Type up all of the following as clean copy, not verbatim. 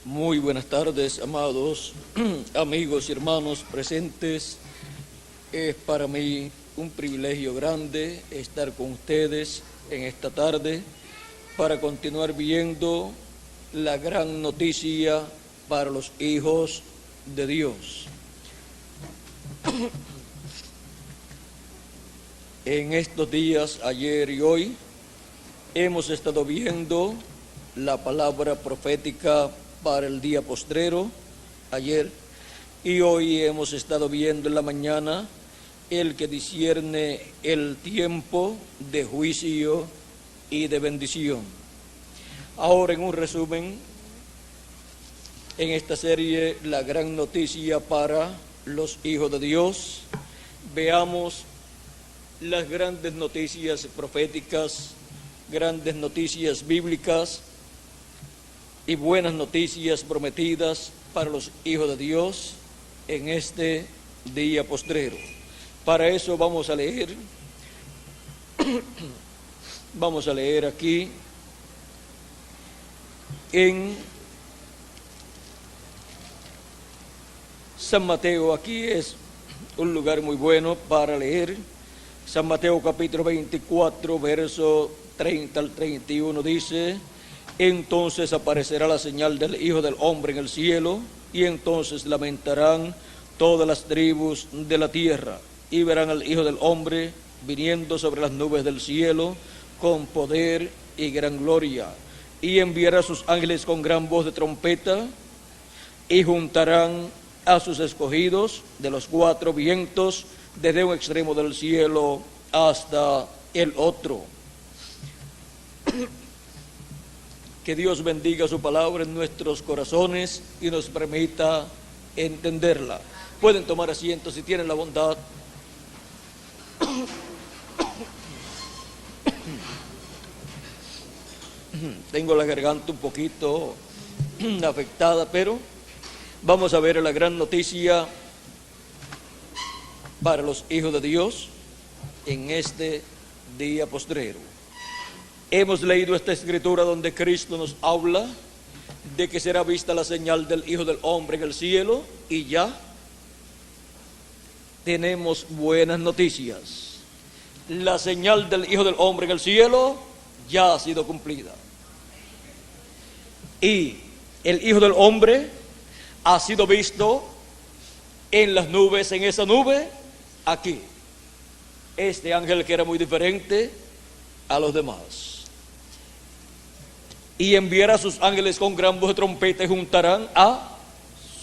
Muy buenas tardes, amados amigos y hermanos presentes. Es para mí un privilegio grande estar con ustedes en esta tarde para continuar viendo la gran noticia para los hijos de Dios. En estos días, ayer y hoy, hemos estado viendo la palabra profética para el día postrero, ayer, y hoy hemos estado viendo en la mañana el que discierne el tiempo de juicio y de bendición. Ahora, en un resumen, en esta serie, la gran noticia para los hijos de Dios, veamos las grandes noticias proféticas, grandes noticias bíblicas y buenas noticias prometidas para los hijos de Dios en este día postrero. Para eso vamos a leer aquí en San Mateo. Aquí es un lugar muy bueno para leer. San Mateo capítulo 24, verso 30 al 31 dice: entonces aparecerá la señal del Hijo del Hombre en el cielo, y entonces lamentarán todas las tribus de la tierra, y verán al Hijo del Hombre viniendo sobre las nubes del cielo con poder y gran gloria, y enviará a sus ángeles con gran voz de trompeta, y juntarán a sus escogidos de los cuatro vientos, desde un extremo del cielo hasta el otro. Que Dios bendiga su palabra en nuestros corazones y nos permita entenderla. Pueden tomar asiento si tienen la bondad. Tengo la garganta un poquito afectada, pero vamos a ver la gran noticia para los hijos de Dios en este día postrero. Hemos leído esta escritura donde Cristo nos habla de que será vista la señal del Hijo del Hombre en el cielo, y ya tenemos buenas noticias. La señal del Hijo del Hombre en el cielo ya ha sido cumplida. Y el Hijo del Hombre ha sido visto en las nubes, en esa nube, aquí. Este ángel que era muy diferente a los demás. Y enviará a sus ángeles con gran voz de trompeta y juntarán a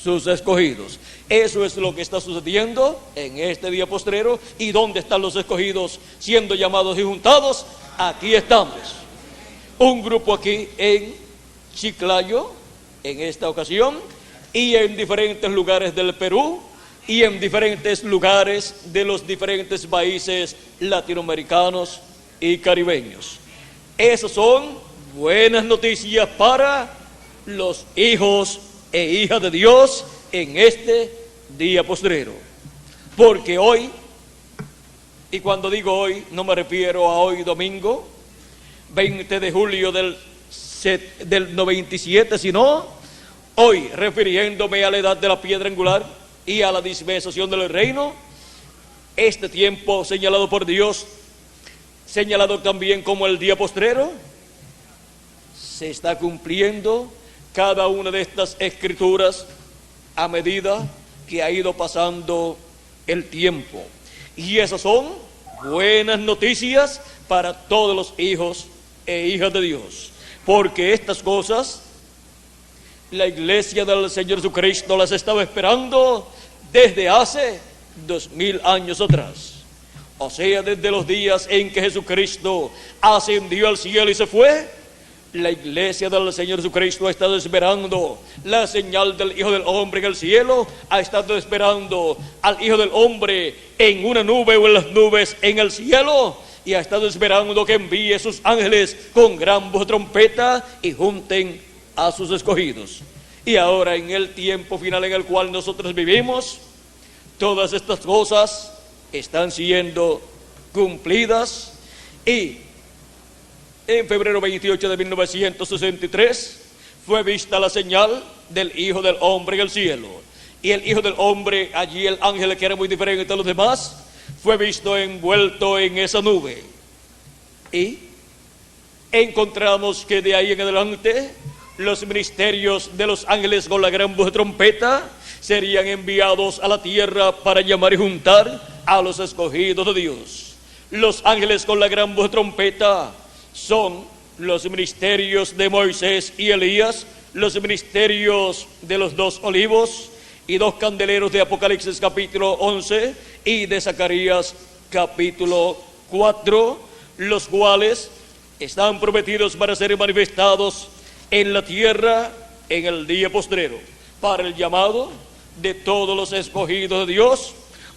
sus escogidos. Eso es lo que está sucediendo en este día postrero. ¿Y dónde están los escogidos siendo llamados y juntados? Aquí estamos. Un grupo aquí en Chiclayo, en esta ocasión, y en diferentes lugares del Perú, y en diferentes lugares de los diferentes países latinoamericanos y caribeños. Esas son buenas noticias para los hijos e hijas de Dios en este día postrero. Porque hoy, y cuando digo hoy, no me refiero a hoy domingo, 20 de julio del 97, sino hoy, refiriéndome a la edad de la piedra angular y a la dispensación del reino, este tiempo señalado por Dios, señalado también como el día postrero, se está cumpliendo cada una de estas escrituras a medida que ha ido pasando el tiempo. Y esas son buenas noticias para todos los hijos e hijas de Dios, porque estas cosas la iglesia del Señor Jesucristo las estaba esperando desde hace 2000 años atrás. O sea, desde los días en que Jesucristo ascendió al cielo y se fue, la iglesia del Señor Jesucristo ha estado esperando la señal del Hijo del Hombre en el cielo, ha estado esperando al Hijo del Hombre en una nube o en las nubes en el cielo, y ha estado esperando que envíe sus ángeles con gran voz de trompeta y junten a sus escogidos. Y ahora, en el tiempo final en el cual nosotros vivimos, todas estas cosas están siendo cumplidas, y en febrero 28 de 1963 fue vista la señal del Hijo del Hombre en el cielo. Y el Hijo del Hombre, allí el ángel que era muy diferente a los demás, fue visto envuelto en esa nube. Y encontramos que de ahí en adelante los ministerios de los ángeles con la gran voz de trompeta serían enviados a la tierra para llamar y juntar a los escogidos de Dios. Los ángeles con la gran voz de trompeta son los ministerios de Moisés y Elías, los ministerios de los 2 olivos y 2 candeleros de Apocalipsis capítulo 11 y de Zacarías capítulo 4, los cuales están prometidos para ser manifestados en la tierra en el día postrero, para el llamado de todos los escogidos de Dios,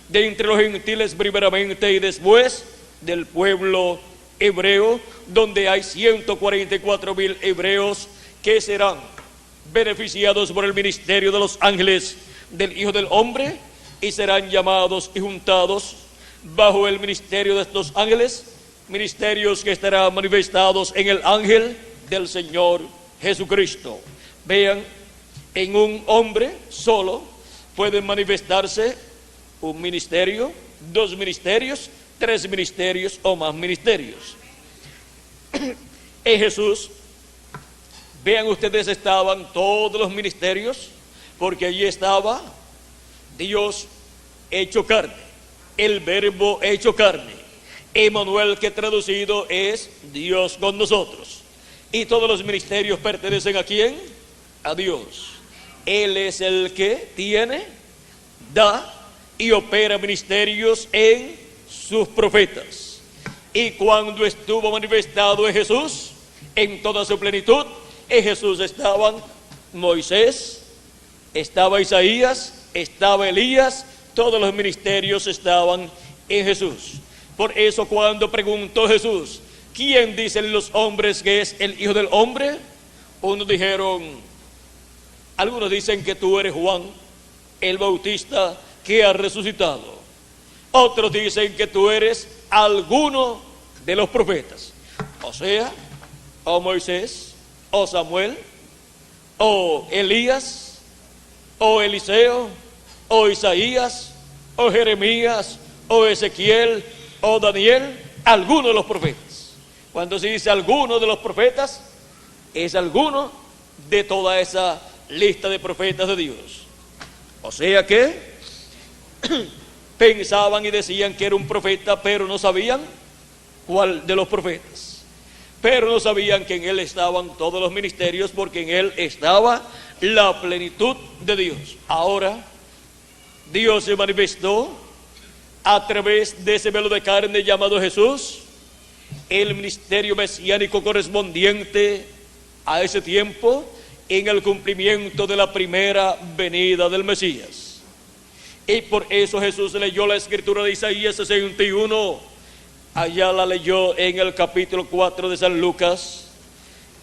de entre los gentiles primeramente y después del pueblo hebreo, donde hay 144,000 hebreos que serán beneficiados por el ministerio de los ángeles del Hijo del Hombre y serán llamados y juntados bajo el ministerio de estos ángeles, ministerios que estarán manifestados en el ángel del Señor Jesucristo. Vean, en un hombre solo pueden manifestarse un ministerio, 2 ministerios, 3 ministerios o más ministerios. En Jesús, vean ustedes, estaban todos los ministerios, porque allí estaba Dios hecho carne, el Verbo hecho carne, Emmanuel, que traducido es Dios con nosotros. Y todos los ministerios pertenecen ¿a quién? A Dios. Él es el que tiene, da y opera ministerios en sus profetas. Y cuando estuvo manifestado en Jesús, en toda su plenitud, en Jesús estaban Moisés, estaba Isaías, estaba Elías, todos los ministerios estaban en Jesús. Por eso cuando preguntó Jesús, ¿quién dicen los hombres que es el Hijo del Hombre? Algunos dicen que tú eres Juan, el Bautista que ha resucitado. Otros dicen que tú eres alguno de los profetas, o sea, o Moisés, o Samuel, o Elías, o Eliseo, o Isaías, o Jeremías, o Ezequiel, o Daniel, alguno de los profetas. Cuando se dice alguno de los profetas, es alguno de toda esa lista de profetas de Dios. O sea que pensaban y decían que era un profeta, pero no sabían cuál de los profetas. Pero no sabían que en él estaban todos los ministerios, porque en él estaba la plenitud de Dios. Ahora, Dios se manifestó a través de ese velo de carne llamado Jesús, el ministerio mesiánico correspondiente a ese tiempo, en el cumplimiento de la primera venida del Mesías. Y por eso Jesús leyó la escritura de Isaías 61, allá la leyó en el capítulo 4 de San Lucas,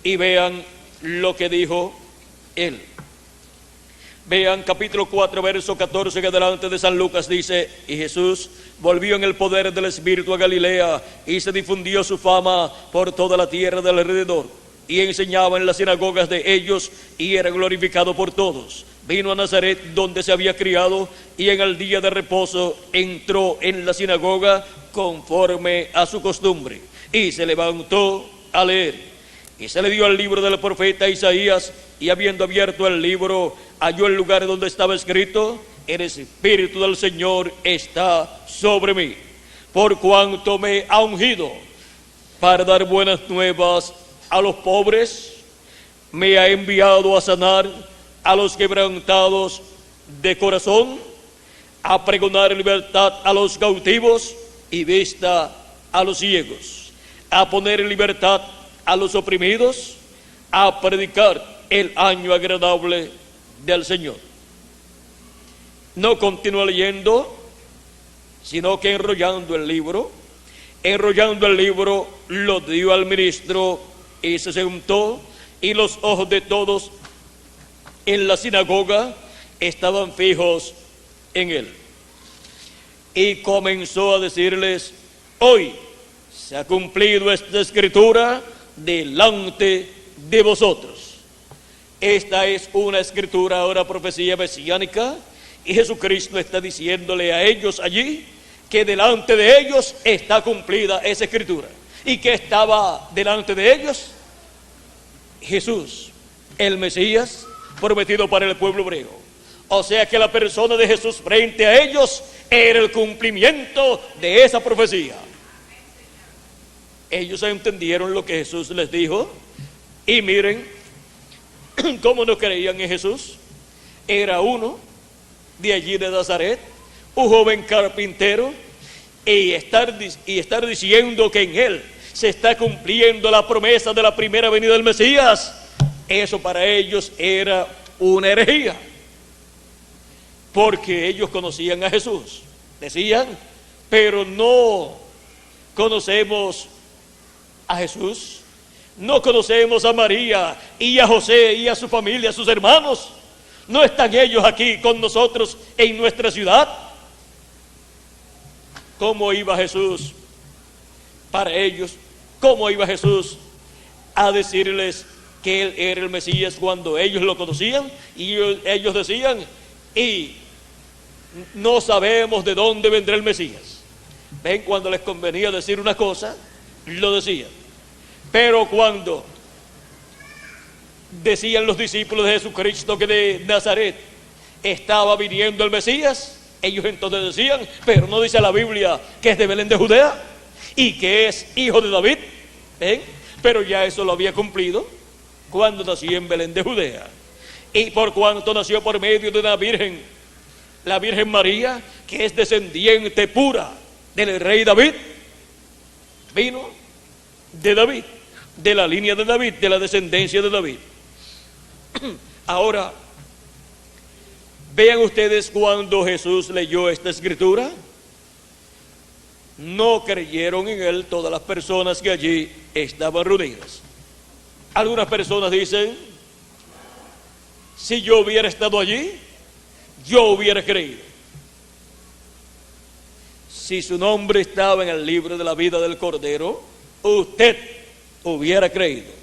y vean lo que dijo él. Vean capítulo 4, verso 14 que adelante de San Lucas dice: y Jesús volvió en el poder del Espíritu a Galilea, y se difundió su fama por toda la tierra del alrededor, y enseñaba en las sinagogas de ellos, y era glorificado por todos. Vino a Nazaret, donde se había criado, y en el día de reposo entró en la sinagoga conforme a su costumbre, y se levantó a leer. Y se le dio el libro del profeta Isaías, y habiendo abierto el libro, halló el lugar donde estaba escrito: el Espíritu del Señor está sobre mí, por cuanto me ha ungido para dar buenas nuevas a los pobres, me ha enviado a sanar a los quebrantados de corazón, a pregonar libertad a los cautivos y vista a los ciegos, a poner en libertad a los oprimidos, a predicar el año agradable del Señor. No continúa leyendo, sino que enrollando el libro lo dio al ministro y se sentó, y los ojos de todos en la sinagoga estaban fijos en él. Y comenzó a decirles: hoy se ha cumplido esta escritura delante de vosotros. Esta es una escritura, ahora profecía mesiánica, y Jesucristo está diciéndole a ellos allí que delante de ellos está cumplida esa escritura. ¿Y que estaba delante de ellos? Jesús, el Mesías prometido para el pueblo hebreo. O sea que la persona de Jesús frente a ellos era el cumplimiento de esa profecía. Ellos entendieron lo que Jesús les dijo, y miren cómo no creían en Jesús. Era uno de allí de Nazaret, un joven carpintero, y estar diciendo que en él se está cumpliendo la promesa de la primera venida del Mesías, eso para ellos era una herejía, porque ellos conocían a Jesús. Decían, pero no conocemos a Jesús, no conocemos a María y a José y a su familia, a sus hermanos. ¿No están ellos aquí con nosotros en nuestra ciudad? ¿Cómo iba Jesús para ellos? ¿Cómo iba Jesús a decirles que Él era el Mesías cuando ellos lo conocían? Y ellos decían, y no sabemos de dónde vendrá el Mesías. Ven, cuando les convenía decir una cosa, lo decían. Pero cuando decían los discípulos de Jesucristo que de Nazaret estaba viniendo el Mesías, ellos entonces decían, pero no dice la Biblia que es de Belén de Judea y que es hijo de David. ¿Ven? Pero ya eso lo había cumplido cuando nació en Belén de Judea, y por cuanto nació por medio de una virgen, la Virgen María, que es descendiente pura del rey David, vino de David, de la línea de David, de la descendencia de David. Ahora, vean ustedes, cuando Jesús leyó esta escritura, no creyeron en él todas las personas que allí estaban reunidas. Algunas personas dicen, si yo hubiera estado allí, yo hubiera creído. Si su nombre estaba en el libro de la vida del Cordero, usted hubiera creído.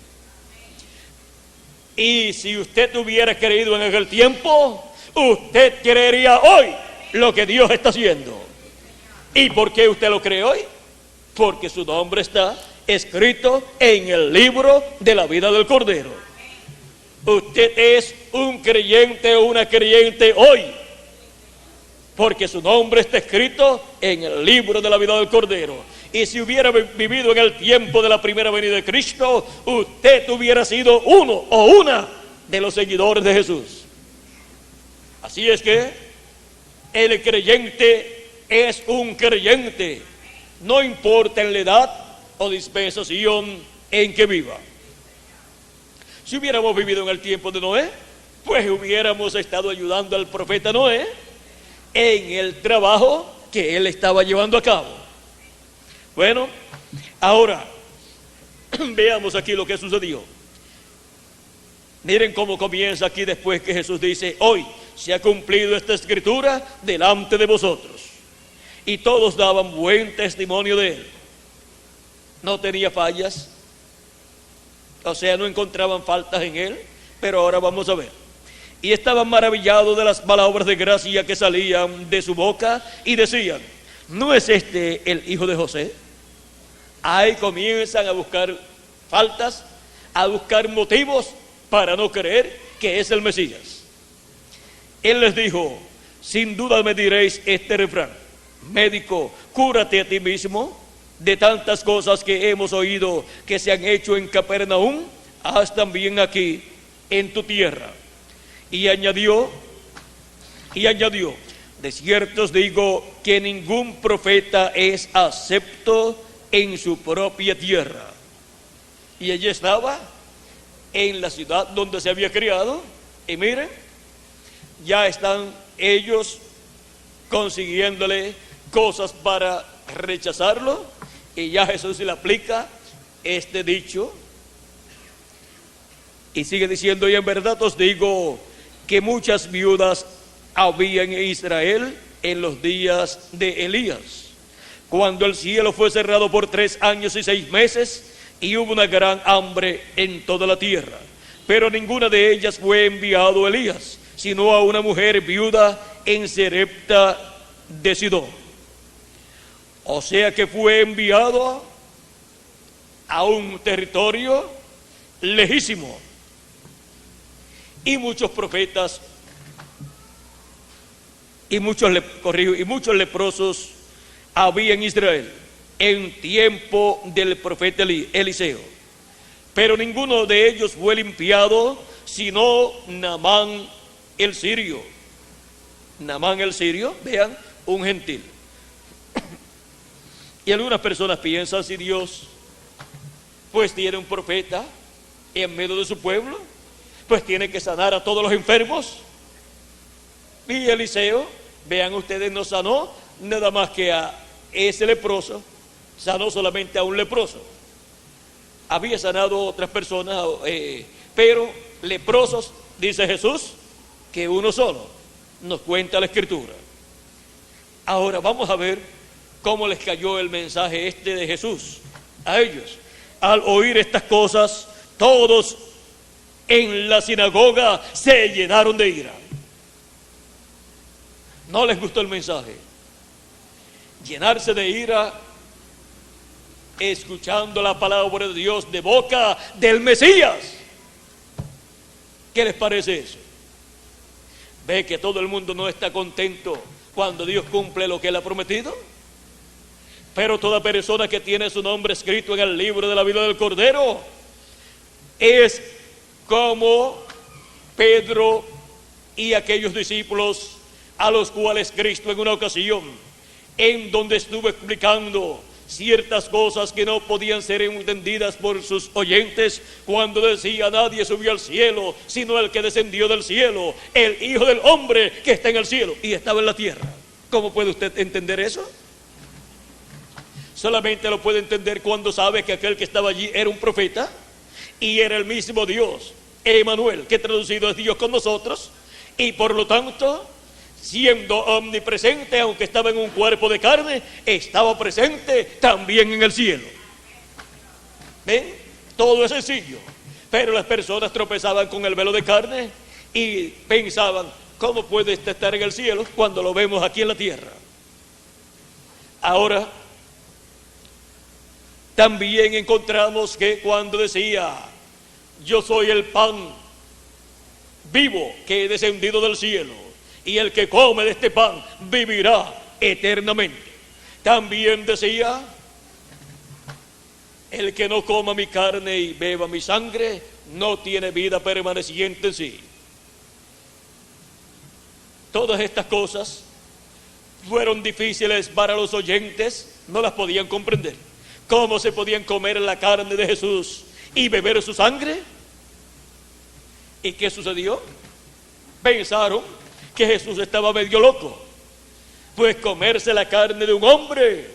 Y si usted hubiera creído en aquel tiempo, usted creería hoy lo que Dios está haciendo. ¿Y por qué usted lo cree hoy? Porque su nombre está escrito en el libro de la vida del Cordero. Usted es un creyente o una creyente hoy, porque su nombre está escrito en el libro de la vida del Cordero. Y si hubiera vivido en el tiempo de la primera venida de Cristo, usted hubiera sido uno o una de los seguidores de Jesús. Así es que el creyente es un creyente, no importa en la edad o dispensación en que viva. Si hubiéramos vivido en el tiempo de Noé, pues hubiéramos estado ayudando al profeta Noé en el trabajo que él estaba llevando a cabo. Bueno, ahora veamos aquí lo que sucedió. Miren cómo comienza aquí después que Jesús dice, hoy se ha cumplido esta escritura delante de vosotros. Y todos daban buen testimonio de él. No tenía fallas, o sea, no encontraban faltas en él, pero ahora vamos a ver. Y estaban maravillados de las palabras de gracia que salían de su boca, y decían, ¿no es este el hijo de José? Ahí comienzan a buscar faltas, a buscar motivos para no creer que es el Mesías. Él les dijo, sin duda me diréis este refrán, médico, cúrate a ti mismo. De tantas cosas que hemos oído que se han hecho en Capernaum, haz también aquí en tu tierra. Y añadió, de cierto os digo que ningún profeta es acepto en su propia tierra. Y allí estaba, en la ciudad donde se había criado, y miren, ya están ellos consiguiéndole cosas para rechazarlo, y ya Jesús le aplica este dicho, y sigue diciendo, y en verdad os digo que muchas viudas había en Israel en los días de Elías, cuando el cielo fue cerrado por 3 años y 6 meses, y hubo una gran hambre en toda la tierra. pero ninguna de ellas fue enviado Elías, sino a una mujer viuda en Sarepta de Sidón. O sea que fue enviado a un territorio lejísimo. Y muchos profetas y muchos leprosos había en Israel en tiempo del profeta Eliseo, pero ninguno de ellos fue limpiado, sino Naamán el sirio. Naamán el sirio, vean, un gentil. Y algunas personas piensan, si Dios pues tiene un profeta en medio de su pueblo, pues tiene que sanar a todos los enfermos. Y Eliseo, vean ustedes, no sanó nada más que a ese leproso, sanó solamente a un leproso. Había sanado a otras personas, pero leprosos, dice Jesús, que uno solo, nos cuenta la Escritura. Ahora vamos a ver cómo les cayó el mensaje de Jesús a ellos. Al oír estas cosas, todos en la sinagoga se llenaron de ira. No les gustó el mensaje. Llenarse de ira escuchando la palabra de Dios de boca del Mesías. ¿Qué les parece eso? ¿Ve que todo el mundo no está contento cuando Dios cumple lo que Él ha prometido? Pero toda persona que tiene su nombre escrito en el libro de la vida del Cordero es como Pedro y aquellos discípulos a los cuales Cristo en una ocasión, en donde estuvo explicando ciertas cosas que no podían ser entendidas por sus oyentes, cuando decía: nadie subió al cielo sino el que descendió del cielo, el Hijo del Hombre que está en el cielo y estaba en la tierra. ¿Cómo puede usted entender eso? Solamente lo puede entender cuando sabe que aquel que estaba allí era un profeta y era el mismo Dios, Emmanuel, que traducido es Dios con nosotros, y por lo tanto, siendo omnipresente, aunque estaba en un cuerpo de carne, estaba presente también en el cielo. ¿Ven? Todo es sencillo, pero las personas tropezaban con el velo de carne y pensaban: ¿cómo puede estar en el cielo cuando lo vemos aquí en la tierra? Ahora, también encontramos que cuando decía: yo soy el pan vivo que he descendido del cielo, y el que come de este pan vivirá eternamente. También decía: el que no coma mi carne y beba mi sangre no tiene vida permaneciente en sí. Todas estas cosas fueron difíciles para los oyentes, no las podían comprender. ¿Cómo se podían comer la carne de Jesús y beber su sangre? ¿Y qué sucedió? Pensaron que Jesús estaba medio loco, pues comerse la carne de un hombre,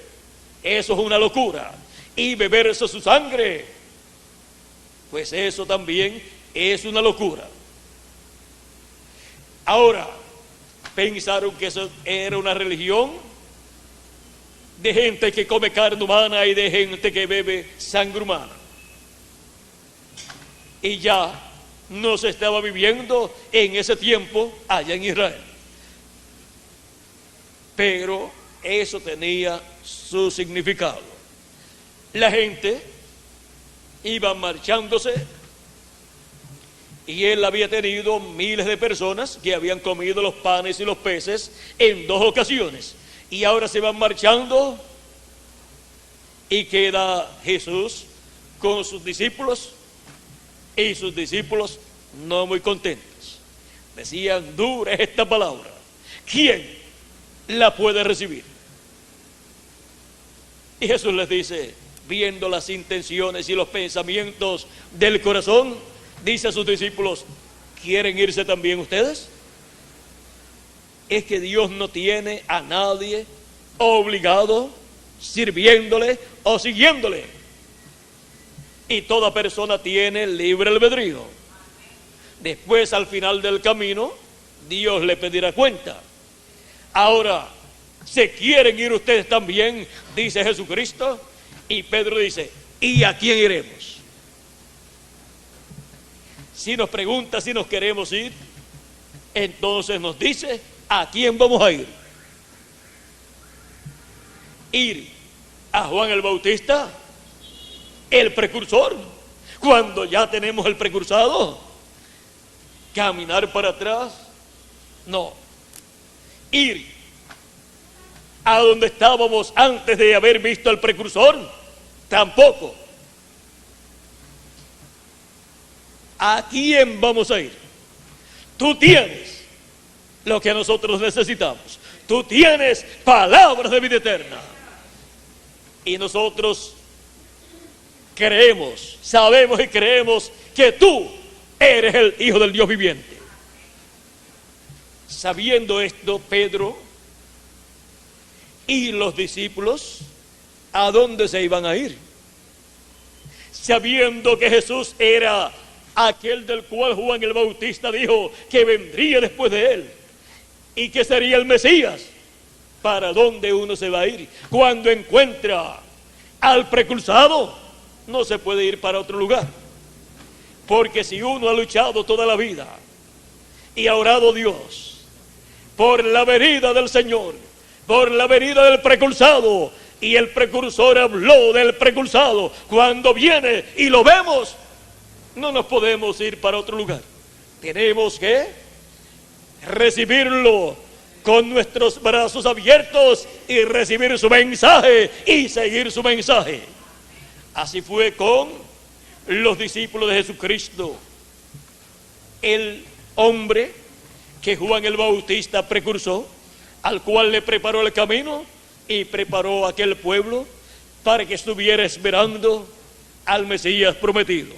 eso es una locura, y beberse su sangre, pues eso también es una locura. Ahora, pensaron que eso era una religión de gente que come carne humana y de gente que bebe sangre humana, y ya no se estaba viviendo en ese tiempo allá en Israel. Pero eso tenía su significado. La gente iba marchándose, y él había tenido miles de personas que habían comido los panes y los peces en 2 ocasiones, y ahora se van marchando y queda Jesús con sus discípulos, y sus discípulos no muy contentos. Decían: dura es esta palabra, ¿quién la puede recibir? Y Jesús les dice, viendo las intenciones y los pensamientos del corazón, dice a sus discípulos: ¿quieren irse también ustedes? Es que Dios no tiene a nadie obligado, sirviéndole o siguiéndole. Y toda persona tiene libre albedrío. Después, al final del camino, Dios le pedirá cuenta. Ahora, ¿se quieren ir ustedes también?, dice Jesucristo. Y Pedro dice: ¿y a quién iremos? Si nos pregunta si nos queremos ir, entonces nos dice a quién vamos a ir. Ir a Juan el Bautista, el precursor, cuando ya tenemos el precursado. Caminar para atrás, no. Ir a donde estábamos antes de haber visto al precursor, tampoco. ¿A quién vamos a ir? Tú tienes lo que nosotros necesitamos. Tú tienes palabras de vida eterna. Y nosotros creemos, sabemos y creemos que tú eres el Hijo del Dios viviente. Sabiendo esto, Pedro y los discípulos, ¿a dónde se iban a ir? Sabiendo que Jesús era aquel del cual Juan el Bautista dijo que vendría después de él y que sería el Mesías. ¿Para dónde uno se va a ir? Cuando encuentra al precursado, no se puede ir para otro lugar. Porque si uno ha luchado toda la vida y ha orado a Dios por la venida del Señor, por la venida del precursado, y el precursor habló del precursado, cuando viene y lo vemos, no nos podemos ir para otro lugar. Tenemos que recibirlo con nuestros brazos abiertos y recibir su mensaje y seguir su mensaje. Así fue con los discípulos de Jesucristo. El hombre que Juan el Bautista precursó, al cual le preparó el camino y preparó aquel pueblo para que estuviera esperando al Mesías prometido.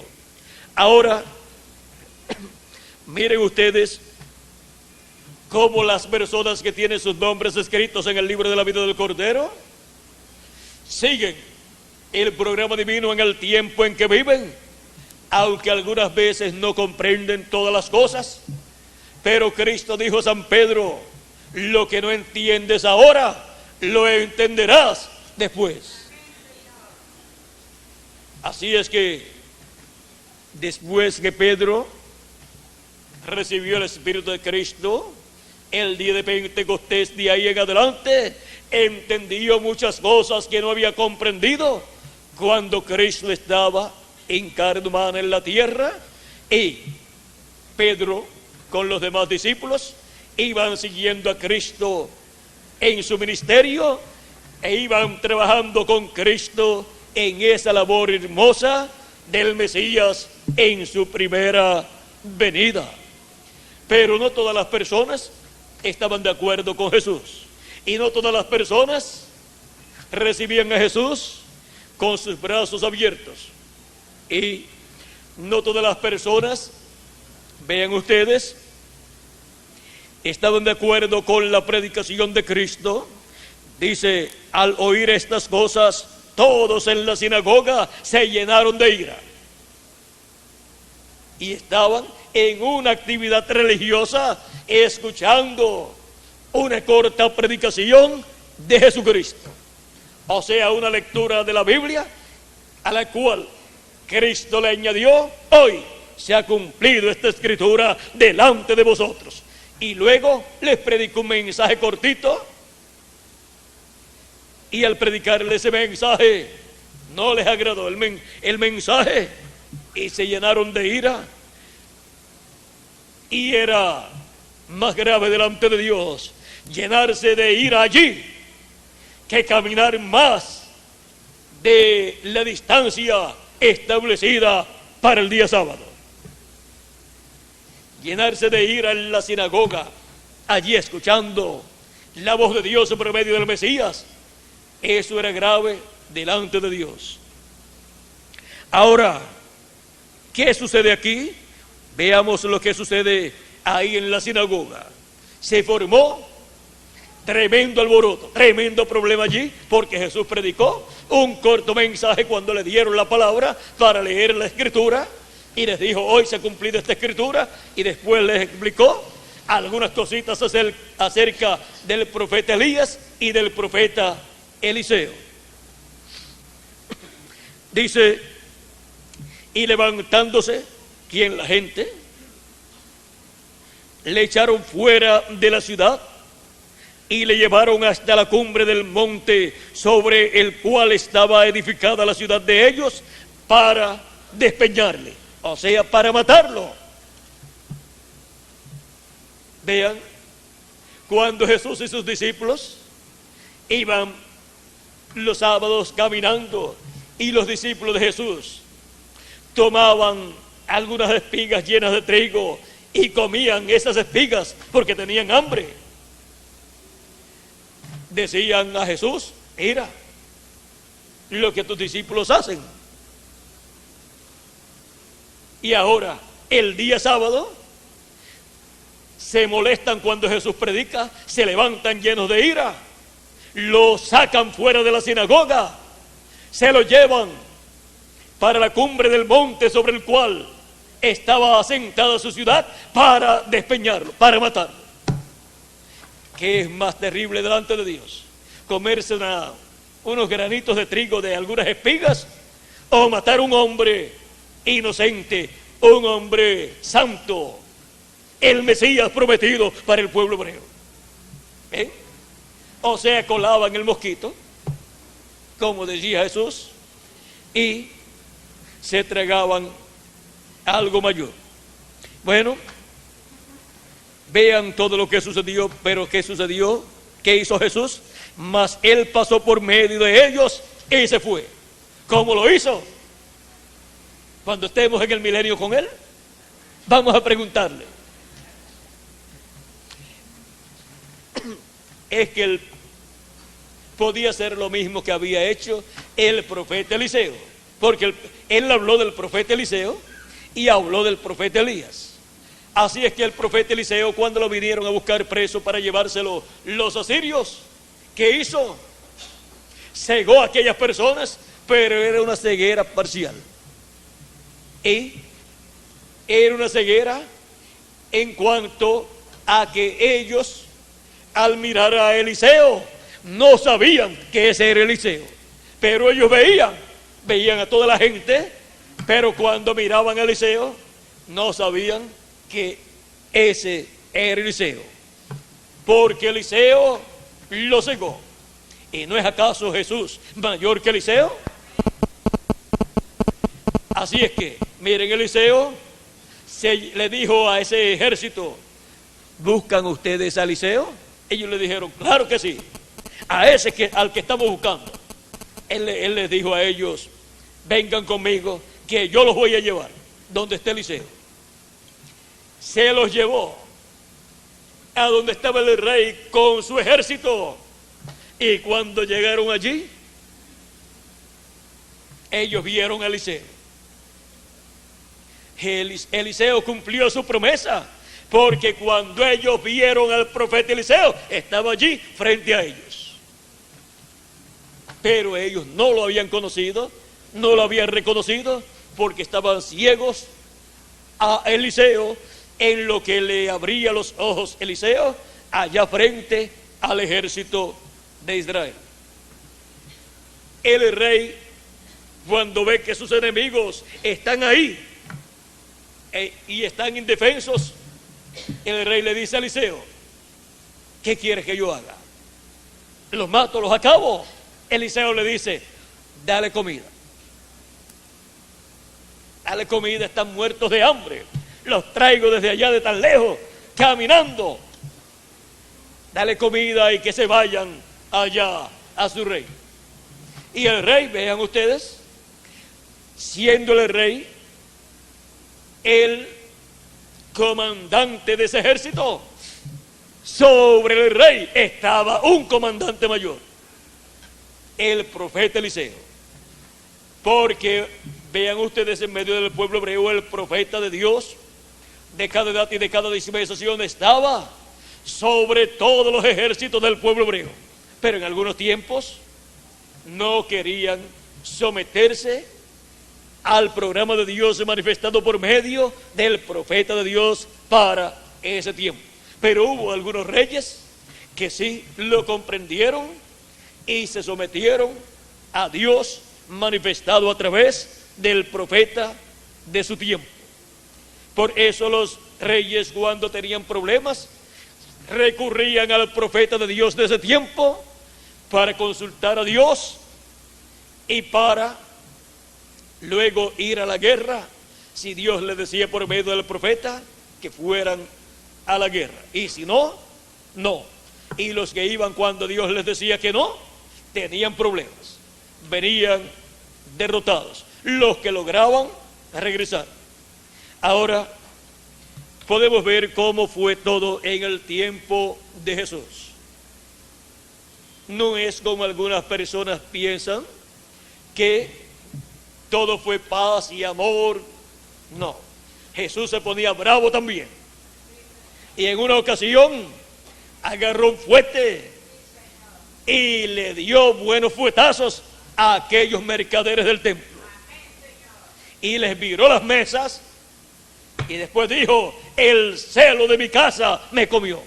Ahora, miren ustedes cómo las personas que tienen sus nombres escritos en el libro de la vida del Cordero siguen el programa divino en el tiempo en que viven, aunque algunas veces no comprenden todas las cosas. Pero Cristo dijo a San Pedro: lo que no entiendes ahora, lo entenderás después. Así es que después que Pedro recibió el Espíritu de Cristo, el día de Pentecostés, de ahí en adelante, entendió muchas cosas que no había comprendido cuando Cristo estaba en carne humana en la tierra. Y Pedro con los demás discípulos iban siguiendo a Cristo en su ministerio e iban trabajando con Cristo en esa labor hermosa del Mesías en su primera venida. Pero no todas las personas estaban de acuerdo con Jesús, y no todas las personas recibían a Jesús con sus brazos abiertos, y no todas las personas, vean ustedes, estaban de acuerdo con la predicación de Cristo. Dice: al oír estas cosas, todos en la sinagoga se llenaron de ira y estaban en una actividad religiosa escuchando una corta predicación de Jesucristo, o sea, una lectura de la Biblia a la cual Cristo le añadió: hoy se ha cumplido esta escritura delante de vosotros. Y luego les predicó un mensaje cortito, y al predicarle ese mensaje no les agradó el mensaje y se llenaron de ira. Y era más grave delante de Dios llenarse de ira allí que caminar más de la distancia establecida para el día sábado. Llenarse de ira en la sinagoga, allí escuchando la voz de Dios por medio del Mesías, eso era grave delante de Dios. Ahora, ¿qué sucede aquí? Veamos lo que sucede ahí en la sinagoga. Se formó tremendo alboroto, tremendo problema allí, porque Jesús predicó un corto mensaje cuando le dieron la palabra para leer la escritura, y les dijo: hoy se ha cumplido esta escritura, y después les explicó algunas cositas acerca del profeta Elías y del profeta Eliseo. Dice: y levantándose quien la gente le echaron fuera de la ciudad y le llevaron hasta la cumbre del monte sobre el cual estaba edificada la ciudad de ellos para despeñarle, o sea, para matarlo. Vean, cuando Jesús y sus discípulos iban los sábados caminando y los discípulos de Jesús tomaban algunas espigas llenas de trigo y comían esas espigas porque tenían hambre, decían a Jesús: mira lo que tus discípulos hacen. Y ahora, el día sábado, se molestan cuando Jesús predica, se levantan llenos de ira, lo sacan fuera de la sinagoga, se lo llevan para la cumbre del monte sobre el cual estaba asentada su ciudad para despeñarlo, para matarlo. ¿Qué es más terrible delante de Dios? ¿Comerse unos granitos de trigo de algunas espigas o matar a un hombre inocente, un hombre santo, el Mesías prometido para el pueblo hebreo? O sea, colaban el mosquito, como decía Jesús, y se tragaban algo mayor. Bueno, vean todo lo que sucedió. Pero ¿qué sucedió? ¿Qué hizo Jesús? Mas Él pasó por medio de ellos y se fue. ¿Cómo lo hizo? Cuando estemos en el milenio con Él, vamos a preguntarle. Es que Él podía hacer lo mismo que había hecho el profeta Eliseo, porque Él habló del profeta Eliseo y habló del profeta Elías. Así es que el profeta Eliseo, cuando lo vinieron a buscar preso para llevárselo los asirios, ¿qué hizo? Cegó a aquellas personas, pero era una ceguera parcial. Y era una ceguera en cuanto a que ellos, al mirar a Eliseo, no sabían que ese era Eliseo, pero ellos veían a toda la gente, pero cuando miraban a Eliseo, no sabían que ese era Eliseo, porque Eliseo lo cegó. ¿Y no es acaso Jesús mayor que Eliseo? Así es que, miren, Eliseo le dijo a ese ejército: ¿buscan ustedes a Eliseo? Ellos le dijeron: claro que sí, a ese al que estamos buscando. Él les dijo a ellos: vengan conmigo, que yo los voy a llevar donde esté Eliseo. Se los llevó a donde estaba el rey con su ejército. Y cuando llegaron allí, ellos vieron a Eliseo. Eliseo cumplió su promesa, porque cuando ellos vieron al profeta Eliseo, estaba allí frente a ellos. Pero ellos no lo habían conocido, no lo habían reconocido, porque estaban ciegos a Eliseo, en lo que le abría los ojos Eliseo allá frente al ejército de Israel. El rey, cuando ve que sus enemigos están ahí y están indefensos, el rey le dice a Eliseo: ¿qué quieres que yo haga? ¿Los mato, los acabo? Eliseo le dice: dale comida. Dale comida, están muertos de hambre. Los traigo desde allá de tan lejos, caminando. Dale comida y que se vayan allá a su rey. Y el rey, vean ustedes, siendo el rey el comandante de ese ejército, sobre el rey estaba un comandante mayor, el profeta Eliseo. Porque vean ustedes, en medio del pueblo hebreo, el profeta de Dios de cada edad y de cada dispensación estaba sobre todos los ejércitos del pueblo hebreo. Pero en algunos tiempos no querían someterse al programa de Dios manifestado por medio del profeta de Dios para ese tiempo. Pero hubo algunos reyes que sí lo comprendieron y se sometieron a Dios manifestado a través del profeta de su tiempo. Por eso los reyes, cuando tenían problemas, recurrían al profeta de Dios de ese tiempo para consultar a Dios y para luego ir a la guerra, si Dios les decía por medio del profeta que fueran a la guerra. Y si no, no. Y los que iban cuando Dios les decía que no, tenían problemas, venían derrotados. Los que lograban regresar. Ahora podemos ver cómo fue todo en el tiempo de Jesús. No es como algunas personas piensan, que todo fue paz y amor. No, Jesús se ponía bravo también. Y en una ocasión agarró un fuete y le dio buenos fuetazos a aquellos mercaderes del templo. Y les viró las mesas y después dijo: el celo de mi casa me comió,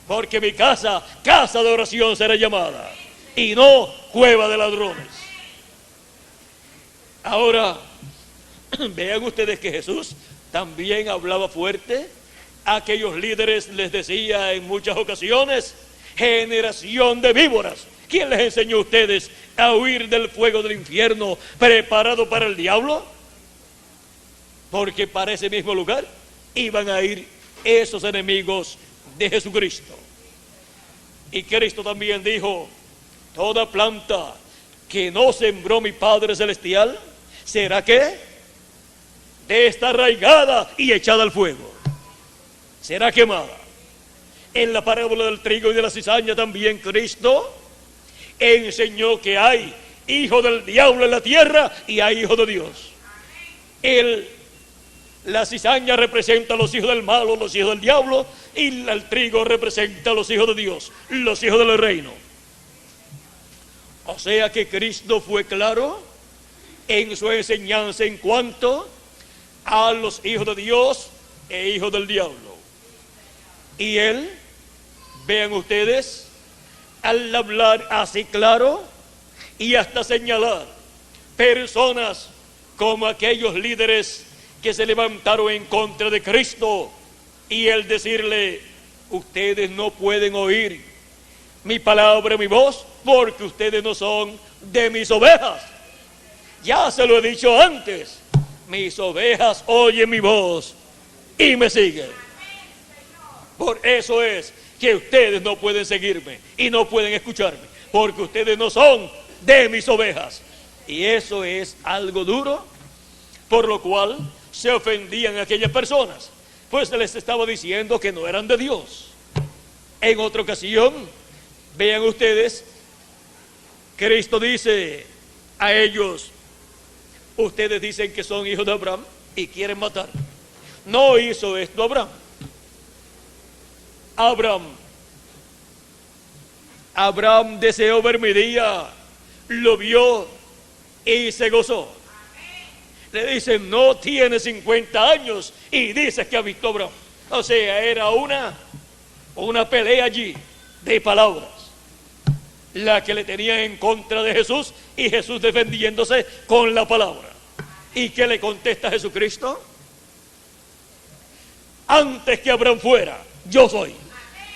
porque mi casa, casa de oración será llamada, y no cueva de ladrones. Ahora, vean ustedes que Jesús también hablaba fuerte. A aquellos líderes les decía en muchas ocasiones: generación de víboras, ¿quién les enseñó a ustedes a huir del fuego del infierno preparado para el diablo? Porque para ese mismo lugar iban a ir esos enemigos de Jesucristo. Y Cristo también dijo: toda planta que no sembró mi Padre Celestial será que desarraigada y echada al fuego, será quemada. En la parábola del trigo y de la cizaña también Cristo enseñó que hay hijo del diablo en la tierra y hay hijo de Dios. La cizaña representa a los hijos del malo, los hijos del diablo, y el trigo representa a los hijos de Dios, los hijos del reino. O sea que Cristo fue claro en su enseñanza en cuanto a los hijos de Dios e hijos del diablo. Y él, vean ustedes, al hablar así claro y hasta señalar personas como aquellos líderes que se levantaron en contra de Cristo, y él decirle: ustedes no pueden oír mi palabra, mi voz, porque ustedes no son de mis ovejas. Ya se lo he dicho antes, mis ovejas oyen mi voz y me siguen. Por eso es que ustedes no pueden seguirme y no pueden escucharme, porque ustedes no son de mis ovejas. Y eso es algo duro, por lo cual se ofendían aquellas personas, pues se les estaba diciendo que no eran de Dios. En otra ocasión, vean ustedes, Cristo dice a ellos: ustedes dicen que son hijos de Abraham y quieren matar. No hizo esto Abraham. Abraham deseó ver mi día, lo vio y se gozó. Le dicen: no tiene 50 años y dices que ha visto a Abraham. O sea, era una pelea allí de palabras, la que le tenían en contra de Jesús, y Jesús defendiéndose con la palabra. ¿Y qué le contesta Jesucristo? Antes que Abraham fuera, yo soy.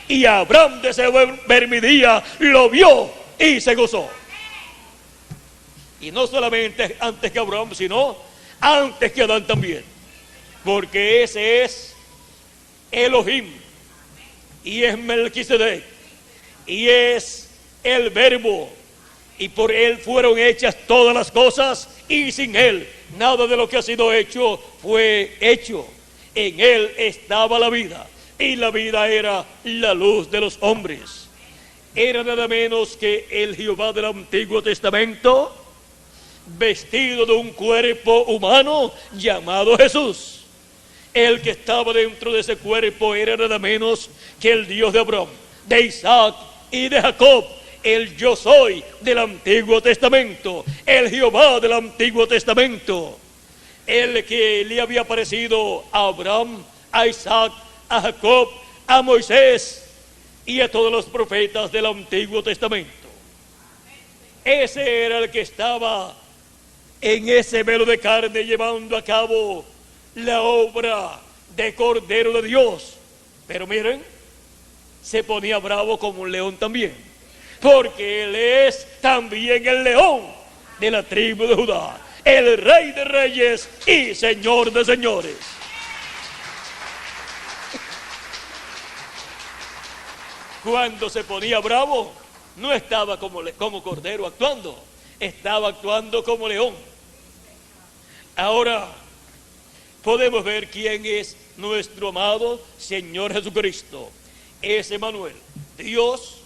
Y Abraham deseó ver mi día, lo vio y se gozó. Y no solamente antes que Abraham, sino antes que Adán también, porque ese es Elohim, y es Melquisedec, y es el Verbo, y por él fueron hechas todas las cosas, y sin él nada de lo que ha sido hecho fue hecho. En él estaba la vida, y la vida era la luz de los hombres. Era nada menos que el Jehová del Antiguo Testamento, vestido de un cuerpo humano llamado Jesús. El que estaba dentro de ese cuerpo era nada menos que el Dios de Abraham, de Isaac y de Jacob, el yo soy del Antiguo Testamento, el Jehová del Antiguo Testamento, el que le había aparecido a Abraham, a Isaac, a Jacob, a Moisés y a todos los profetas del Antiguo Testamento. Ese era el que estaba en ese velo de carne llevando a cabo la obra de Cordero de Dios. Pero miren, se ponía bravo como un león también, porque Él es también el león de la tribu de Judá, el Rey de Reyes y Señor de Señores. Cuando se ponía bravo, no estaba como cordero actuando, estaba actuando como león. Ahora podemos ver quién es nuestro amado Señor Jesucristo. Es Emmanuel, Dios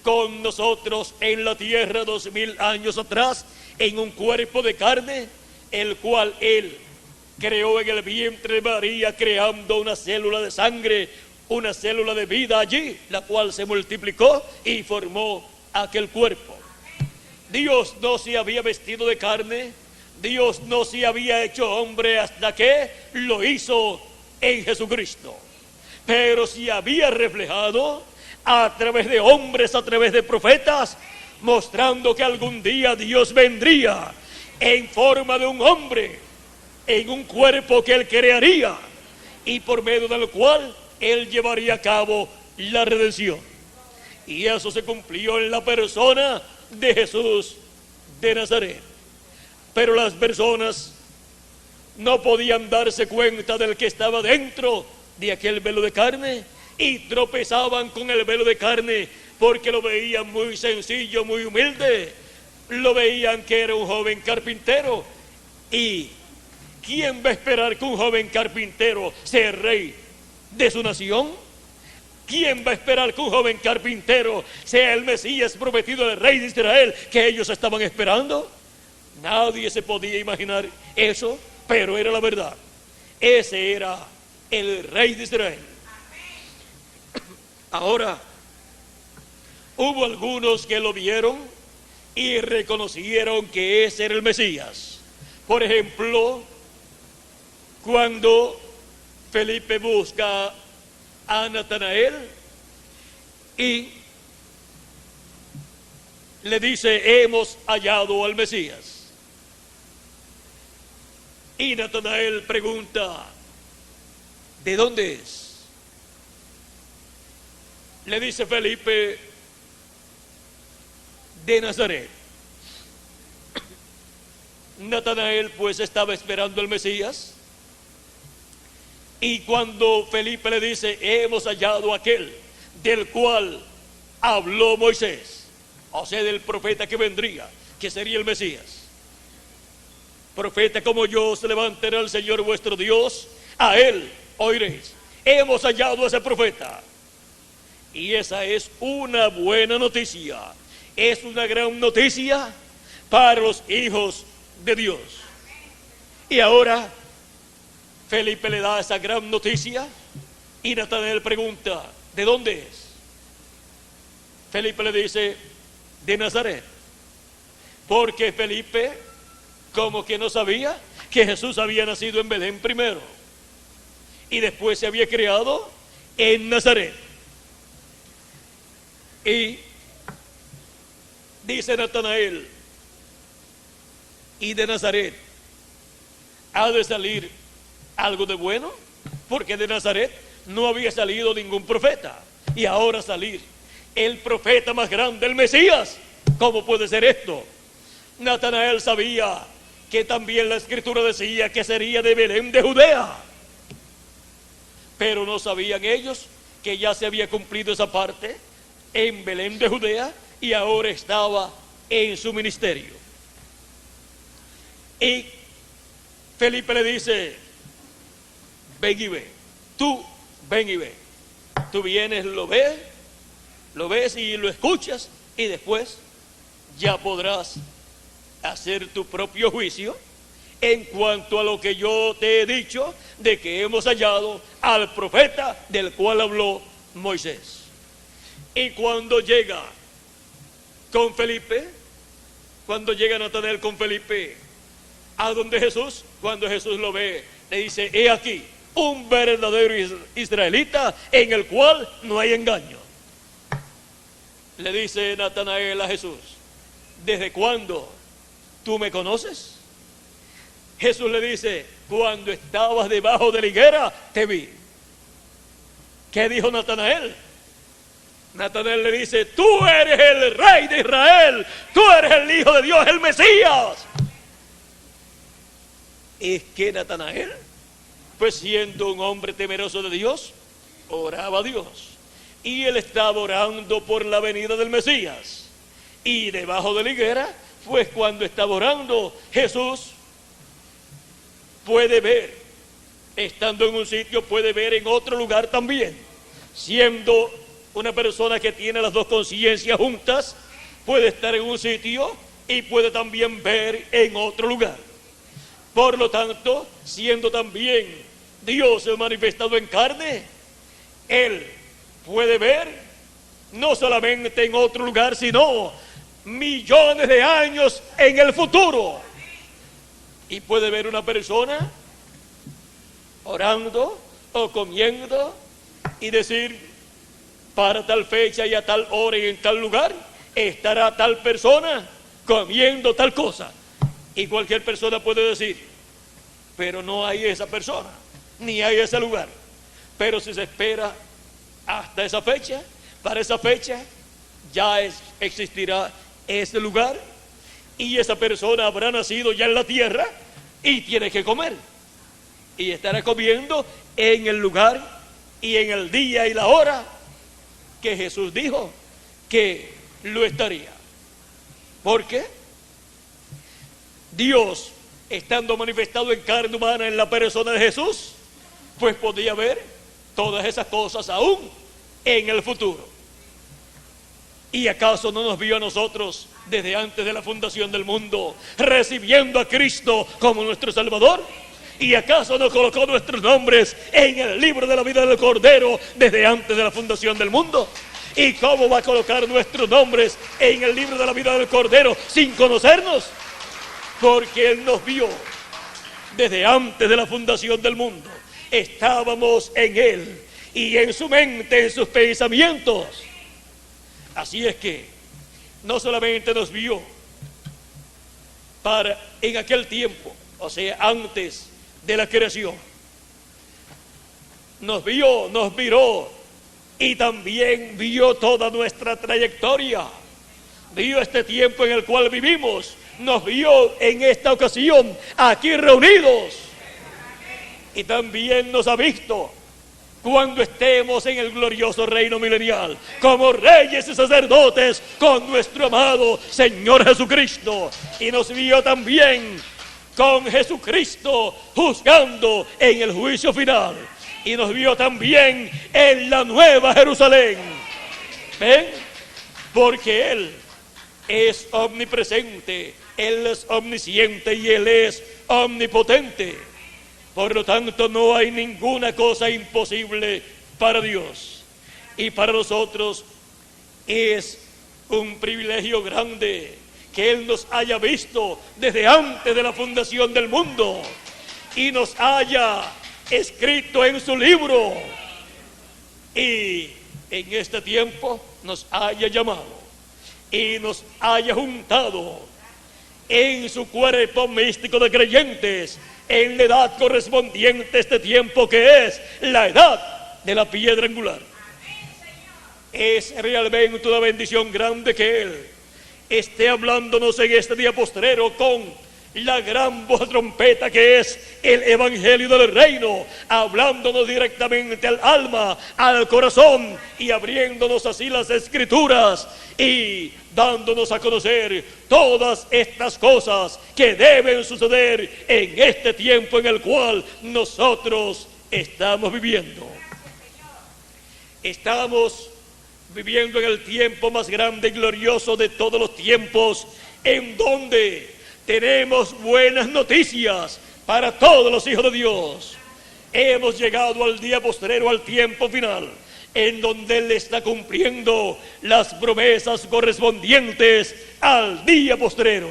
con nosotros en la tierra 2000 años atrás, en un cuerpo de carne, el cual Él creó en el vientre de María, creando una célula de sangre, una célula de vida allí, la cual se multiplicó y formó aquel cuerpo. Dios no se había vestido de carne, Dios no se había hecho hombre hasta que lo hizo en Jesucristo, pero se había reflejado a través de hombres, a través de profetas, mostrando que algún día Dios vendría en forma de un hombre, en un cuerpo que Él crearía y por medio del cual Él llevaría a cabo la redención. Y eso se cumplió en la persona de Jesús de Nazaret. Pero las personas no podían darse cuenta del que estaba dentro de aquel velo de carne y tropezaban con el velo de carne porque lo veían muy sencillo, muy humilde. Lo veían que era un joven carpintero. ¿Y quién va a esperar que un joven carpintero sea rey de su nación? ¿Quién va a esperar que un joven carpintero sea el Mesías prometido del rey de Israel que ellos estaban esperando? Nadie se podía imaginar eso, pero era la verdad. Ese era el rey de Israel. Ahora, hubo algunos que lo vieron y reconocieron que ese era el Mesías. Por ejemplo, cuando Felipe busca a Natanael y le dice: hemos hallado al Mesías. Y Natanael pregunta: ¿de dónde es? Le dice Felipe: de Nazaret. Natanael pues estaba esperando al Mesías, y cuando Felipe le dice: hemos hallado a aquel del cual habló Moisés, o sea, del profeta que vendría, que sería el Mesías. Profeta como yo se levantará el Señor vuestro Dios, a él oiréis. Hemos hallado a ese profeta. Y esa es una buena noticia, es una gran noticia para los hijos de Dios. Y ahora Felipe le da esa gran noticia y Natanael pregunta: ¿de dónde es? Felipe le dice: de Nazaret, porque Felipe como que no sabía que Jesús había nacido en Belén primero y después se había criado en Nazaret. Y dice Natanael: ¿y de Nazaret ha de salir algo de bueno? Porque de Nazaret no había salido ningún profeta, y ahora salir el profeta más grande, el Mesías. ¿Cómo puede ser esto? Natanael sabía que también la Escritura decía que sería de Belén de Judea, pero no sabían ellos que ya se había cumplido esa parte en Belén de Judea y ahora estaba en su ministerio. Y Felipe le dice: ven y ve, tú ven y ve. Tú vienes, lo ves y lo escuchas, y después ya podrás hacer tu propio juicio en cuanto a lo que yo te he dicho de que hemos hallado al profeta del cual habló Moisés. Y cuando llega con Felipe, cuando llega Natanael con Felipe a donde Jesús, cuando Jesús lo ve, le dice: he aquí un verdadero israelita en el cual no hay engaño. Le dice Natanael a Jesús: ¿desde cuándo tú me conoces? Jesús le dice: cuando estabas debajo de la higuera, te vi. ¿Qué dijo Natanael? Natanael le dice: tú eres el Rey de Israel, tú eres el Hijo de Dios, el Mesías. Es que Natanael, pues siendo un hombre temeroso de Dios, oraba a Dios. Y él estaba orando por la venida del Mesías. Y debajo de la higuera, pues cuando estaba orando, Jesús puede ver, estando en un sitio, puede ver en otro lugar también. Siendo una persona que tiene las dos conciencias juntas, puede estar en un sitio y puede también ver en otro lugar. Por lo tanto, siendo también Dios manifestado en carne, Él puede ver no solamente en otro lugar, sino millones de años en el futuro. Y puede ver una persona orando o comiendo y decir: para tal fecha y a tal hora y en tal lugar estará tal persona comiendo tal cosa. Y cualquier persona puede decir: pero no hay esa persona, ni hay ese lugar. Pero si se espera hasta esa fecha, para esa fecha ya existirá ese lugar, y esa persona habrá nacido ya en la tierra y tiene que comer. Y estará comiendo en el lugar y en el día y la hora que Jesús dijo que lo estaría. Porque Dios, estando manifestado en carne humana en la persona de Jesús, pues podía ver todas esas cosas aún en el futuro. ¿Y acaso no nos vio a nosotros desde antes de la fundación del mundo, recibiendo a Cristo como nuestro Salvador? ¿Y acaso no colocó nuestros nombres en el libro de la vida del Cordero desde antes de la fundación del mundo? ¿Y cómo va a colocar nuestros nombres en el libro de la vida del Cordero sin conocernos? Porque Él nos vio desde antes de la fundación del mundo. Estábamos en Él y en su mente, en sus pensamientos. Así es que no solamente nos vio en aquel tiempo, o sea, antes de la creación, nos vio, nos miró, y también vio toda nuestra trayectoria, vio este tiempo en el cual vivimos, nos vio en esta ocasión aquí reunidos, y también nos ha visto cuando estemos en el glorioso reino milenial, como reyes y sacerdotes con nuestro amado Señor Jesucristo. Y nos vio también con Jesucristo juzgando en el juicio final. Y nos vio también en la nueva Jerusalén. ¿Ven? Porque Él es omnipresente, Él es omnisciente y Él es omnipotente. Por lo tanto, no hay ninguna cosa imposible para Dios. Y para nosotros es un privilegio grande que Él nos haya visto desde antes de la fundación del mundo y nos haya escrito en su libro, y en este tiempo nos haya llamado y nos haya juntado en su cuerpo místico de creyentes, en la edad correspondiente a este tiempo, que es la edad de la piedra angular. Es realmente una bendición grande que Él esté hablándonos en este día postrero con la gran voz de trompeta que es el Evangelio del Reino, hablándonos directamente al alma, al corazón, y abriéndonos así las Escrituras y dándonos a conocer todas estas cosas que deben suceder en este tiempo en el cual nosotros estamos viviendo. Estamos viviendo en el tiempo más grande y glorioso de todos los tiempos, en donde tenemos buenas noticias para todos los hijos de Dios. Hemos llegado al día postrero, al tiempo final, en donde Él está cumpliendo las promesas correspondientes al día postrero.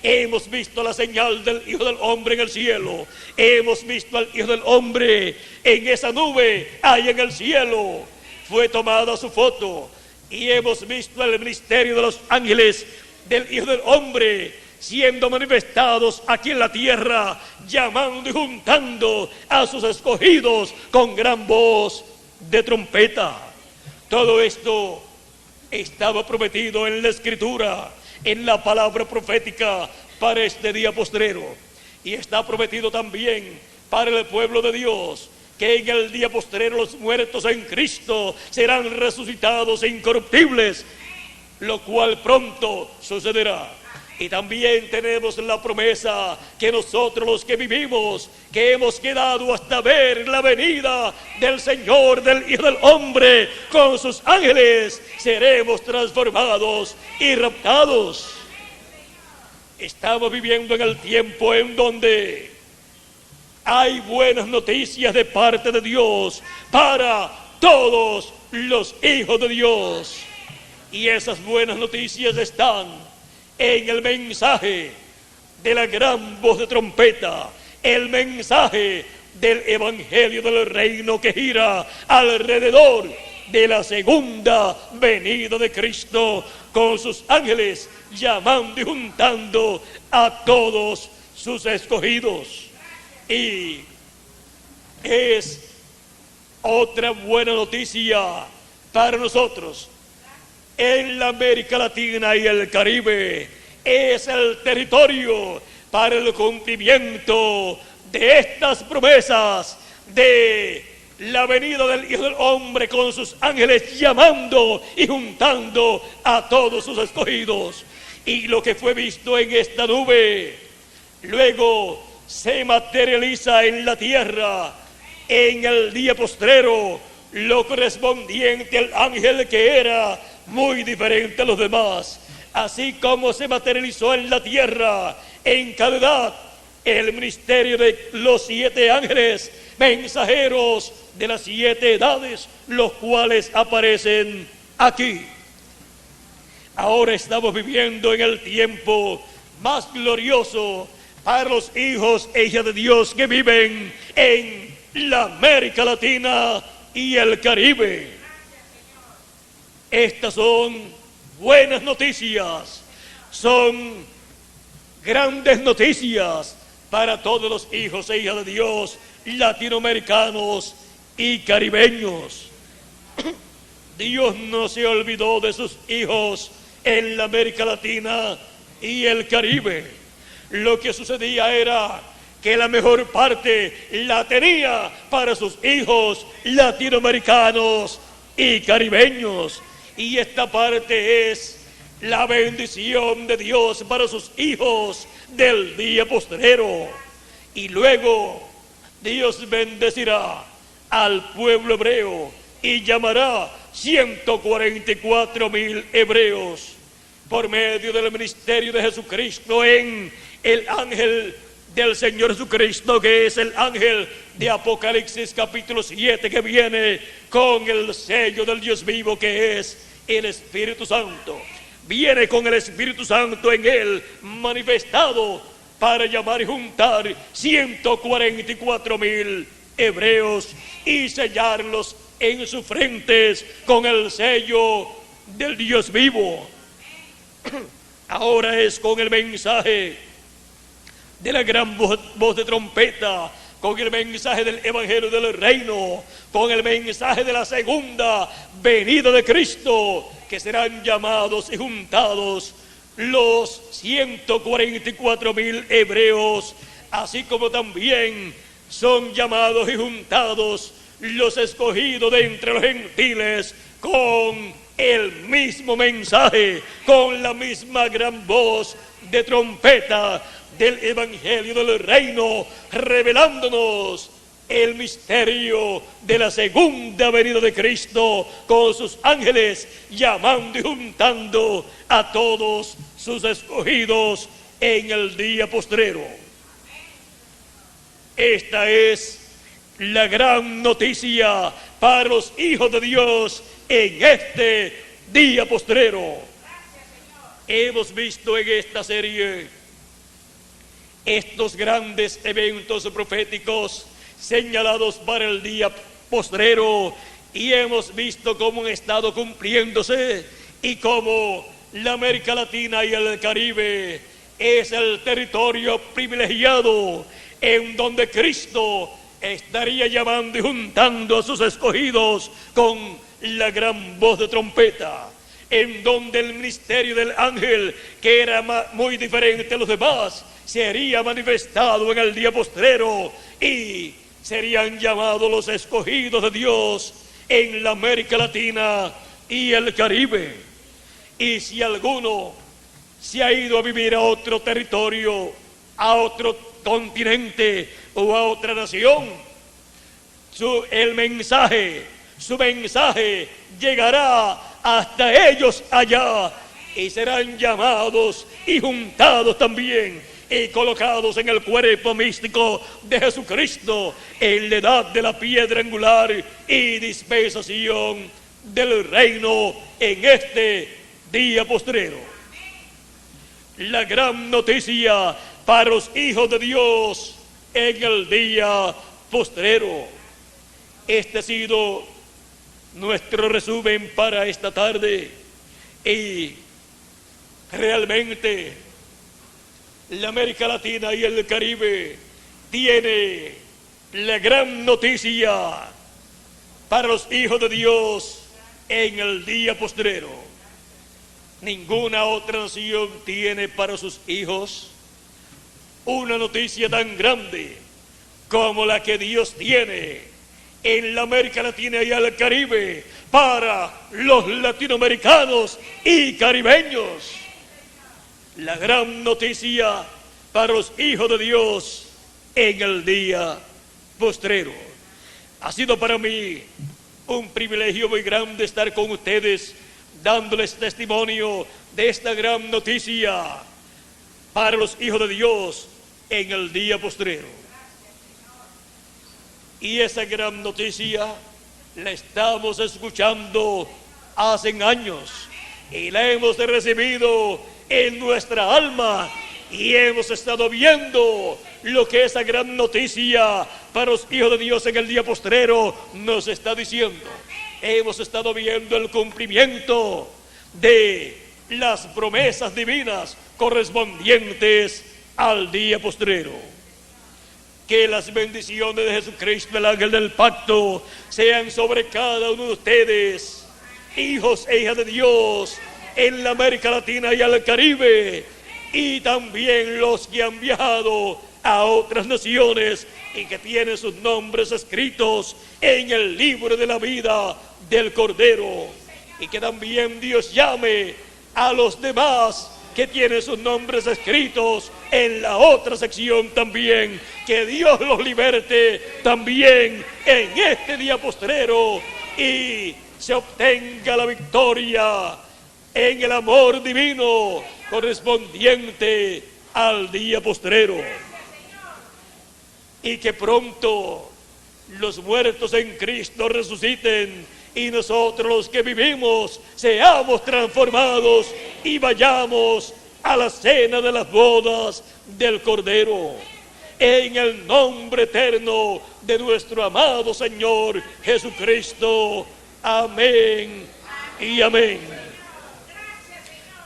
Hemos visto la señal del Hijo del Hombre en el cielo. Hemos visto al Hijo del Hombre en esa nube ahí en el cielo. Fue tomada su foto y hemos visto el ministerio de los ángeles del Hijo del Hombre siendo manifestados aquí en la tierra, llamando y juntando a sus escogidos con gran voz de trompeta. Todo esto estaba prometido en la Escritura, en la palabra profética para este día postrero, y está prometido también para el pueblo de Dios, que en el día postrero los muertos en Cristo serán resucitados e incorruptibles, lo cual pronto sucederá. Y también tenemos la promesa que nosotros los que vivimos, que hemos quedado hasta ver la venida del Señor, del Hijo del Hombre, con sus ángeles, seremos transformados y raptados. Estamos viviendo en el tiempo en donde hay buenas noticias de parte de Dios para todos los hijos de Dios. Y esas buenas noticias están en el mensaje de la gran voz de trompeta, el mensaje del evangelio del reino que gira alrededor de la segunda venida de Cristo con sus ángeles, llamando y juntando a todos sus escogidos. Y es otra buena noticia para nosotros. En la América Latina y el Caribe es el territorio para el cumplimiento de estas promesas de la venida del Hijo del Hombre con sus ángeles, llamando y juntando a todos sus escogidos. Y lo que fue visto en esta nube luego se materializa en la tierra en el día postrero, lo correspondiente al ángel que era muy diferente a los demás, así como se materializó en la tierra en calidad el ministerio de los 7 ángeles mensajeros de las 7 edades, los cuales aparecen aquí. Ahora estamos viviendo en el tiempo más glorioso para los hijos e hijas de Dios que viven en la América Latina y el Caribe. Estas son buenas noticias, son grandes noticias para todos los hijos e hijas de Dios latinoamericanos y caribeños. Dios no se olvidó de sus hijos en la América Latina y el Caribe. Lo que sucedía era que la mejor parte la tenía para sus hijos latinoamericanos y caribeños. Y esta parte es la bendición de Dios para sus hijos del día postrero. Y luego Dios bendecirá al pueblo hebreo y llamará 144,000 hebreos por medio del ministerio de Jesucristo en el ángel del Señor Jesucristo, que es el ángel de Apocalipsis capítulo 7, que viene con el sello del Dios vivo, que es el Espíritu Santo. Viene con el Espíritu Santo en él manifestado para llamar y juntar 144,000 hebreos y sellarlos en sus frentes con el sello del Dios vivo. Ahora es con el mensaje de la gran voz de trompeta, con el mensaje del evangelio del reino, con el mensaje de la segunda venida de Cristo, que serán llamados y juntados los 144,000 hebreos, así como también son llamados y juntados los escogidos de entre los gentiles con el mismo mensaje, con la misma gran voz de trompeta del evangelio del reino, revelándonos el misterio de la segunda venida de Cristo con sus ángeles, llamando y juntando a todos sus escogidos en el día postrero. Esta es la gran noticia para los hijos de Dios en este día postrero. Hemos visto en esta serie estos grandes eventos proféticos señalados para el día postrero, y hemos visto cómo han estado cumpliéndose y cómo la América Latina y el Caribe es el territorio privilegiado en donde Cristo estaría llamando y juntando a sus escogidos con la gran voz de trompeta, en donde el ministerio del ángel, que era muy diferente a los demás, sería manifestado en el día postrero y serían llamados los escogidos de Dios en la América Latina y el Caribe. Y si alguno se ha ido a vivir a otro territorio, a otro continente o a otra nación, su mensaje llegará hasta ellos allá y serán llamados y juntados también y colocados en el cuerpo místico de Jesucristo en la edad de la piedra angular y dispensación del reino en este día postrero. La gran noticia para los hijos de Dios en el día postrero. Este ha sido nuestro resumen para esta tarde y realmente la América Latina y el Caribe tiene la gran noticia para los hijos de Dios en el día postrero. Ninguna otra nación tiene para sus hijos una noticia tan grande como la que Dios tiene en la América Latina y el Caribe para los latinoamericanos y caribeños. La gran noticia para los hijos de Dios en el día postrero. Ha sido para mí un privilegio muy grande estar con ustedes, dándoles testimonio de esta gran noticia para los hijos de Dios en el día postrero. Y esa gran noticia la estamos escuchando hace años y la hemos recibido en nuestra alma y hemos estado viendo lo que esa gran noticia para los hijos de Dios en el día postrero nos está diciendo. Hemos estado viendo el cumplimiento de las promesas divinas correspondientes al día postrero. Que las bendiciones de Jesucristo, el ángel del pacto, sean sobre cada uno de ustedes, hijos e hijas de Dios, en la América Latina y al Caribe, y también los que han viajado a otras naciones y que tienen sus nombres escritos en el libro de la vida del Cordero, y que también Dios llame a los demás que tienen sus nombres escritos en la otra sección también, que Dios los liberte también en este día postrero y se obtenga la victoria en el amor divino correspondiente al día postrero. Y que pronto los muertos en Cristo resuciten y nosotros los que vivimos seamos transformados y vayamos a la cena de las bodas del Cordero. En el nombre eterno de nuestro amado Señor Jesucristo. Amén y amén.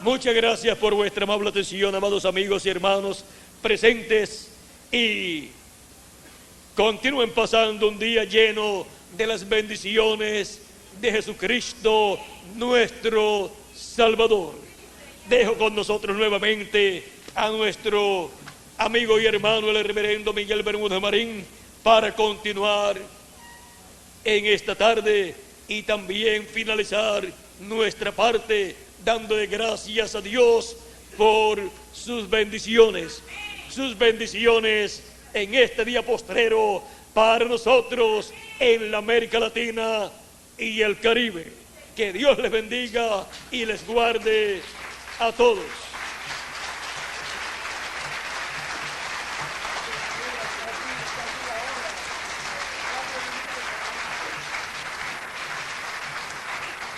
Muchas gracias por vuestra amable atención, amados amigos y hermanos presentes, y continúen pasando un día lleno de las bendiciones de Jesucristo, nuestro Salvador. Dejo con nosotros nuevamente a nuestro amigo y hermano, el reverendo Miguel Bermúdez Marín, para continuar en esta tarde y también finalizar nuestra parte, dándole gracias a Dios por sus bendiciones en este día postrero para nosotros en la América Latina y el Caribe. Que Dios les bendiga y les guarde a todos.